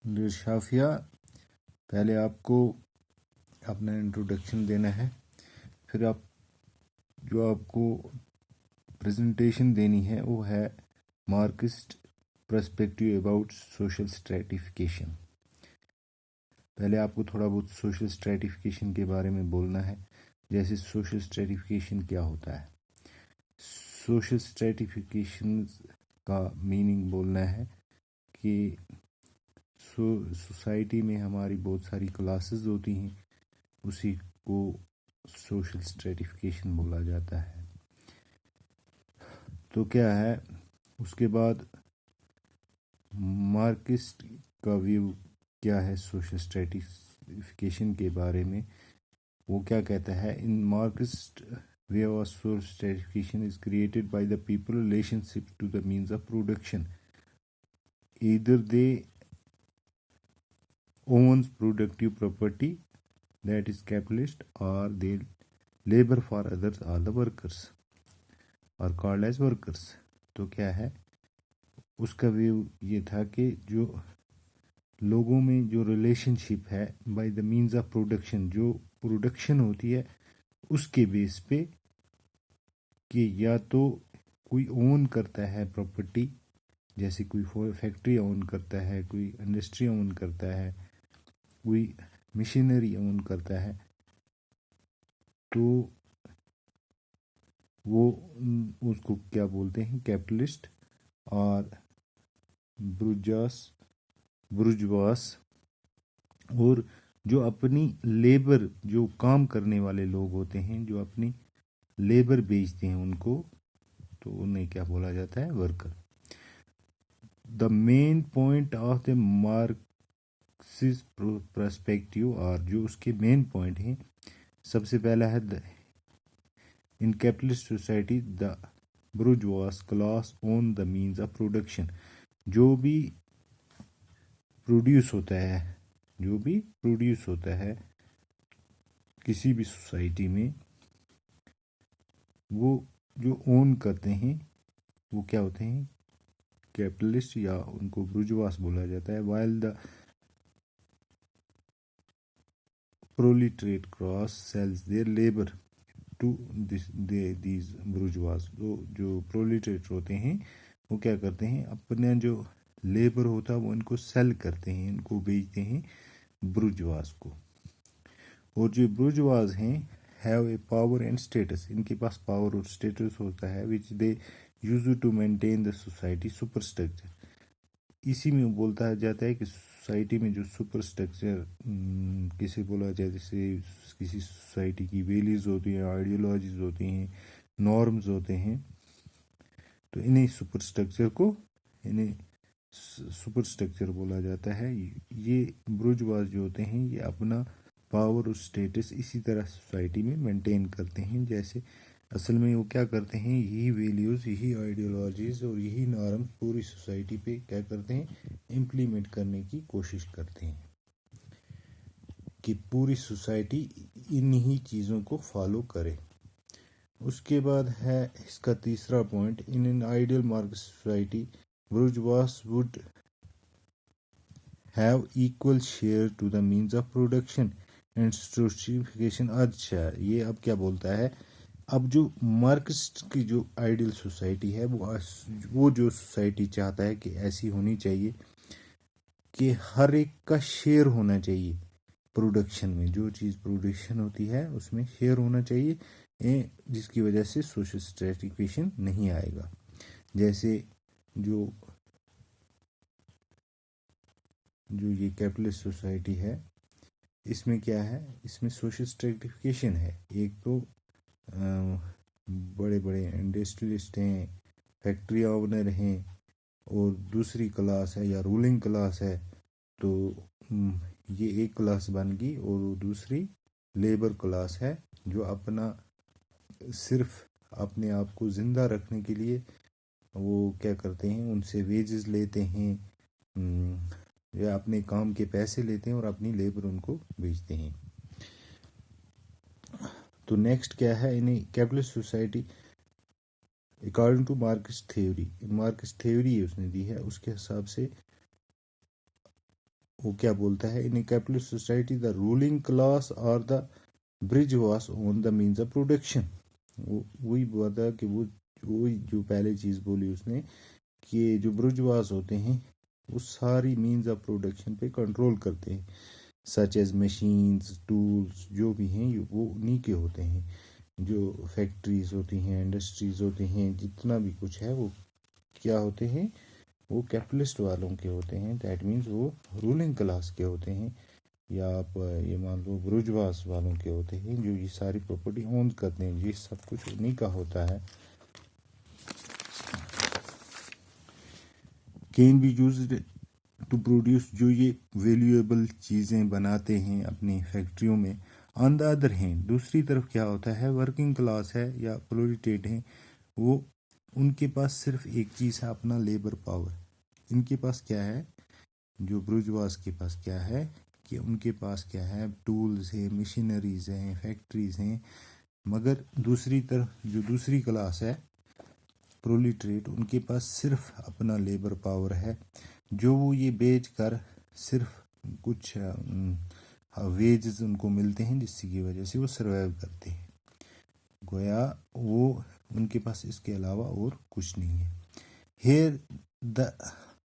Dear Shafia, पहले आपको अपना इंट्रोडक्शन देना है, फिर आपको प्रेजेंटेशन देनी है वो है Marxist perspective about social stratification. पहले आपको थोड़ा बहुत सोशल स्ट्रेटिफिकेशन के बारे में बोलना है, जैसे सोशल स्ट्रेटिफिकेशन क्या होता है। सोशल स्ट्रेटिफिकेशन का मीनिंग बोलना है कि सोसाइटी में हमारी बहुत सारी क्लासेस होती हैं, उसी को सोशल स्ट्रेटिफिकेशन बोला जाता है। तो क्या है, उसके बाद मार्क्सिस्ट का व्यू क्या है सोशल स्ट्रेटिफिकेशन के बारे में। वो क्या कहता है, in Marxist view of social stratification is created by the people relationship to the means of production, either they owns productive property, that is capitalist, or they labor for others, are the workers, are called as workers। तो क्या है, उसका view ये था कि जो लोगों में जो रिलेशनशिप है by the means of production, जो प्रोडक्शन होती है उसके बेस पे, कि या तो कोई ओन करता है प्रॉपर्टी, जैसे कोई फैक्ट्री ओन करता है, कोई इंडस्ट्री ओन करता है, कोई मशीनरी ओन करता है, तो वो उसको क्या बोलते हैं, कैपिटलिस्ट और बुर्जुआस। और जो अपनी लेबर, जो काम करने वाले लोग होते हैं, जो अपनी लेबर बेचते हैं उनको, तो उन्हें क्या बोला जाता है, worker. The main point of the Marxist perspective, और जो उसके मेन पॉइंट हैं, सबसे पहला है in capitalist society the bourgeois class own the means of production. जो भी प्रोड्यूस होता है किसी भी सोसाइटी में, वो जो ओन करते हैं वो क्या होते हैं, कैपिटलिस्ट, या उनको बुर्जुआस बोला जाता है। While the proletariat class sells their labour to these bourgeois. जो प्रोलिटरेट होते हैं वो क्या करते हैं, अपना जो लेबर होता है वो इनको सेल करते हैं, इनको बेचते हैं बुर्जुआस को। और जो बुर्जुआस हैं have a power and status, इनके पास पावर और स्टेटस होता है, which they use to maintain the society superstructure. इसी में बोलता जाता है कि सोसाइटी में जो सुपर स्ट्रक्चर किसे बोला जाए, जैसे किसी सोसाइटी की वैल्यूज होती हैं, आइडियोलॉजीज होती हैं, नॉर्म्स होते हैं, तो इन्हें सुपर स्ट्रक्चर बोला जाता है। ये बुर्जुआस जो होते हैं, ये अपना पावर और स्टेटस इसी तरह सोसाइटी में मेंटेन करते हैं, जैसे असल में वो क्या करते हैं, यही वैल्यूज़, यही आइडियोलॉजीज़ और यही नॉर्म पूरी सोसाइटी पे क्या करते हैं, इम्प्लीमेंट करने की कोशिश करते हैं, कि पूरी सोसाइटी इन्हीं चीज़ों को फॉलो करे। उसके बाद है इसका तीसरा point, in an ideal market society bourgeois would have equal share to the means of production and stratification. अच्छा, ये अब क्या बोलता है, अब जो मार्क्सिस्ट की जो आइडियल सोसाइटी है, वो जो सोसाइटी चाहता है कि ऐसी होनी चाहिए कि हर एक का शेयर होना चाहिए प्रोडक्शन में, जो चीज़ प्रोडक्शन होती है उसमें शेयर होना चाहिए, जिसकी वजह से सोशल स्ट्रेटिफिकेशन नहीं आएगा। जैसे जो ये कैपिटलिस्ट सोसाइटी है, इसमें क्या है, इसमें सोशल स्ट्रेटिफिकेशन है। एक तो बड़े बड़े इंडस्ट्रियलिस्ट हैं, फैक्ट्री ओनर हैं, और दूसरी क्लास है या रूलिंग क्लास है, तो ये एक क्लास बन गई। और दूसरी लेबर क्लास है, जो अपना सिर्फ अपने आप को ज़िंदा रखने के लिए वो क्या करते हैं, उनसे वेजेस लेते हैं, या अपने काम के पैसे लेते हैं और अपनी लेबर उनको बेचते हैं। तो नेक्स्ट क्या है, इन्हें capitalist society according to Marxist theory उसने दी है, उसके हिसाब से वो क्या बोलता है, in a capitalist society the ruling class और the bridge was on the means of production. वही बोला कि वही जो पहले चीज़ बोली उसने कि जो ब्रुजवास होते हैं वो सारी मीन्स ऑफ प्रोडक्शन पे कंट्रोल करते हैं, सच एज मशीन्स टूल्स जो भी हैं वो उन्हीं के होते हैं। जो फैक्ट्रीज होती हैं, इंडस्ट्रीज होती हैं, जितना भी कुछ है वो क्या होते हैं, वो कैपिटलिस्ट वालों के होते हैं। दैट मीन्स वो रूलिंग क्लास के होते हैं, या आप ये मान लो ब्रुजवास वालों के होते हैं जो ये सारी प्रॉपर्टी ओन करते हैं, ये सब कुछ उन्हीं का होता है। Can be used to produce, जो ये वैल्यूएबल चीज़ें बनाते हैं अपनी फैक्ट्रियों में। ऑन द अदर हैंड, दूसरी तरफ क्या होता है, वर्किंग क्लास है या प्रोलिटेट है, वो उनके पास सिर्फ एक चीज़ है, अपना लेबर पावर। इनके पास क्या है, जो ब्रुजवास के पास क्या है कि उनके पास क्या है, टूल्स है, मशीनरीज हैं, फैक्ट्रीज हैं। मगर दूसरी तरफ जो दूसरी क्लास है प्रोलिटरेट, उनके पास सिर्फ अपना लेबर पावर है, जो वो ये बेच कर सिर्फ कुछ वेजेस उनको मिलते हैं जिसकी वजह से वो सर्वाइव करते हैं। गोया वो उनके पास इसके अलावा और कुछ नहीं है। Here the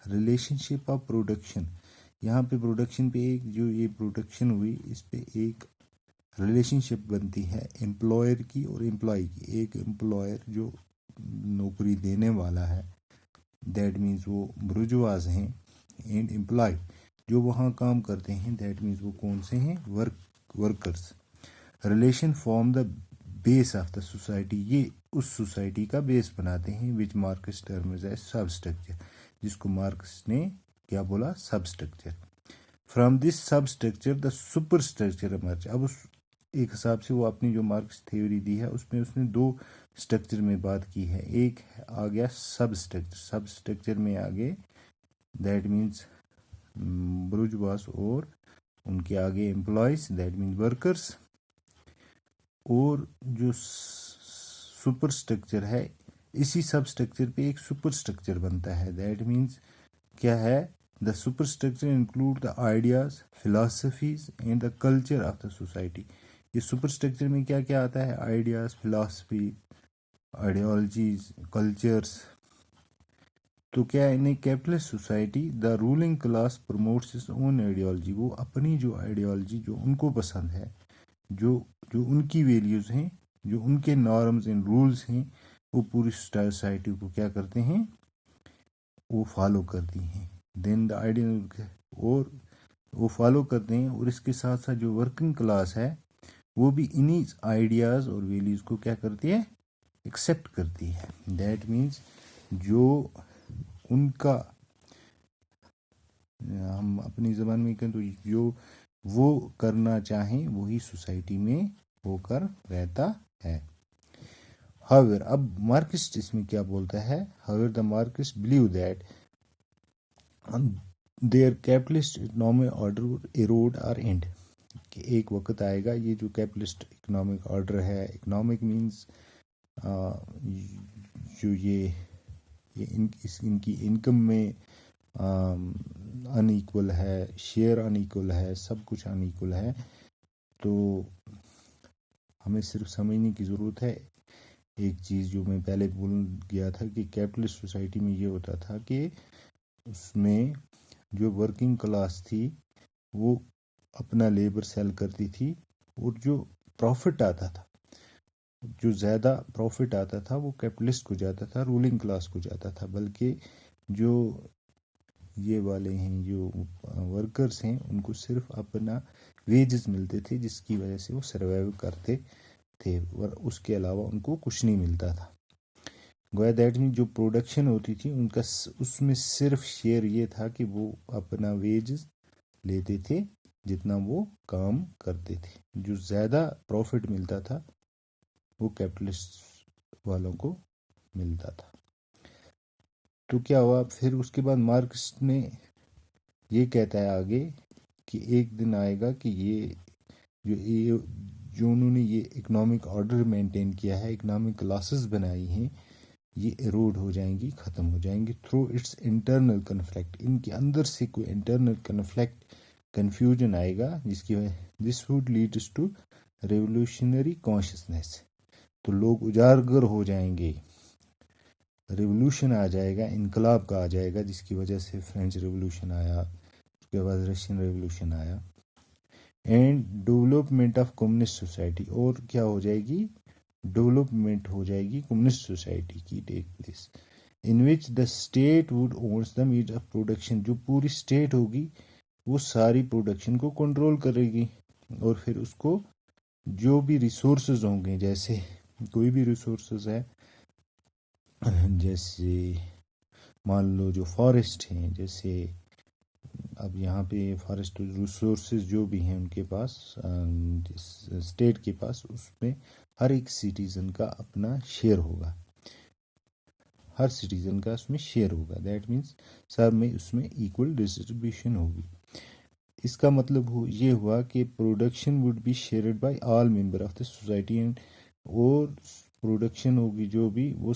relationship of production, यहाँ पे प्रोडक्शन पे एक जो ये प्रोडक्शन हुई इस पे एक रिलेशनशिप बनती है एम्प्लॉयर की और एम्प्लॉय की। एक एम्प्लॉयर जो नौकरी देने वाला है, दैट मीन्स वो ब्रुजवाज हैं, एंड एम्प्लॉय जो वहाँ काम करते हैं, दैट मीन्स वो कौन से हैं, workers. Relation form the base of the society, ये उस सोसाइटी का बेस बनाते हैं, विच मार्क्स टर्म्स एज सब स्ट्रक्चर, जिसको मार्क्स ने क्या बोला, सब स्ट्रक्चर। फ्रॉम दिस सब structure the super structure emerge. अब उस एक हिसाब से वो अपनी जो मार्क्स थ्योरी दी है उसमें उसने दो स्ट्रक्चर में बात की है। एक आ गया सब स्ट्रक्चर, सब स्ट्रक्चर में आगे दैट मीन्स ब्रुजवास और उनके आगे एम्प्लॉयज, दैट मीन्स वर्कर्स। और जो सुपर स्ट्रक्चर है, इसी सब स्ट्रक्चर पे एक सुपर स्ट्रक्चर बनता है, दैट मीन्स क्या है, the super structure include the ideas, philosophies and the culture of the society. ये सुपर स्ट्रक्चर में क्या क्या आता है, आइडियाज, फिलासफी, आइडियोलॉजीज, कल्चर्स। तो क्या in a capitalist society the ruling class promotes its own ideology, वो अपनी जो आइडियोलॉजी जो उनको पसंद है, जो जो उनकी वैल्यूज़ हैं, जो उनके नॉर्म्स एंड रूल्स हैं, वो पूरी सोसाइटी को क्या करते हैं, वो फॉलो करती हैं। देन द आइडिया, और वो फॉलो करते हैं, और इसके साथ साथ जो वर्किंग क्लास है वो भी इन्हीं आइडियाज़ और वैल्यूज़ को क्या करती है, एक्सेप्ट करती है। दैट मीन्स जो उनका, हम अपनी ज़बान में कहें तो जो वो करना चाहें वही सोसाइटी में होकर रहता है। However, अब मार्क्सिस्ट इसमें क्या बोलता है, however the Marxists believe that their capitalist economic order would erode or end, कि एक वक्त आएगा ये जो कैपिटलिस्ट इकोनॉमिक ऑर्डर है, इकोनॉमिक मीन्स जो ये इनकी इनकम में अनइक्वल है, शेयर अनइक्वल है, सब कुछ अनइक्वल है। तो हमें सिर्फ समझने की ज़रूरत है एक चीज़ जो मैं पहले बोल गया था कि कैपिटलिस्ट सोसाइटी में ये होता था कि उसमें जो वर्किंग क्लास थी वो अपना लेबर सेल करती थी, और जो प्रॉफिट आता था, जो ज़्यादा प्रॉफिट आता था वो कैपिटलिस्ट को जाता था, रूलिंग क्लास को जाता था। बल्कि जो ये वाले हैं, जो वर्कर्स हैं, उनको सिर्फ अपना वेजेस मिलते थे जिसकी वजह से वो सर्वाइव करते थे, और उसके अलावा उनको कुछ नहीं मिलता था। गोया दैट मीन जो प्रोडक्शन होती थी उनका उसमें सिर्फ शेयर ये था कि वो अपना वेजेस लेते थे जितना वो काम करते थे। जो ज़्यादा प्रॉफिट मिलता था वो कैपिटलिस्ट वालों को मिलता था। तो क्या हुआ फिर उसके बाद मार्क्स ने ये कहता है आगे कि एक दिन आएगा कि ये जो उन्होंने ये इकोनॉमिक ऑर्डर मेंटेन किया है, इकोनॉमिक क्लासेस बनाई हैं, ये एरोड हो जाएंगी, ख़त्म हो जाएंगी थ्रू इट्स इंटरनल कन्फ्लिक्ट। इनके अंदर से कोई इंटरनल कन्फ्लिक्ट कन्फ्यूजन आएगा, जिसकी वजह this would leads to revolutionary consciousness. तो लोग उजागर हो जाएंगे, रिवोल्यूशन आ जाएगा, इनकलाब का आ जाएगा, जिसकी वजह से फ्रेंच रिवोल्यूशन आया, उसके बाद रशियन रिवोल्यूशन आया। And development of communist society, और क्या हो जाएगी, डेवलपमेंट हो जाएगी कम्युनिस्ट सोसाइटी की take place, in which the state would owns the means of production. जो पूरी स्टेट होगी वो सारी प्रोडक्शन को कंट्रोल करेगी, और फिर उसको जो भी रिसोर्सेज होंगे, जैसे कोई भी रिसोर्सेज है, जैसे मान लो जो फॉरेस्ट हैं, जैसे अब यहाँ पे फॉरेस्ट रिसोर्सेज जो भी हैं उनके पास, स्टेट के पास, उसमें हर एक सिटीज़न का अपना शेयर होगा, हर सिटीज़न का उसमें शेयर होगा। दैट मीन्स सब में उसमें इक्वल डिस्ट्रीब्यूशन होगी। इसका मतलब ये हुआ कि production would be shared by all member of the society, and और प्रोडक्शन होगी जो भी, वो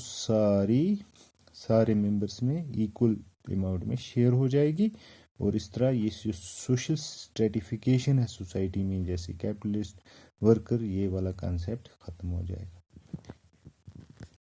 सारे मेंबर्स में इक्वल अमाउंट में शेयर हो जाएगी। और इस तरह ये सोशल स्ट्रेटिफिकेशन है सोसाइटी में, जैसे कैपिटलिस्ट वर्कर, ये वाला कॉन्सेप्ट ख़त्म हो जाएगा।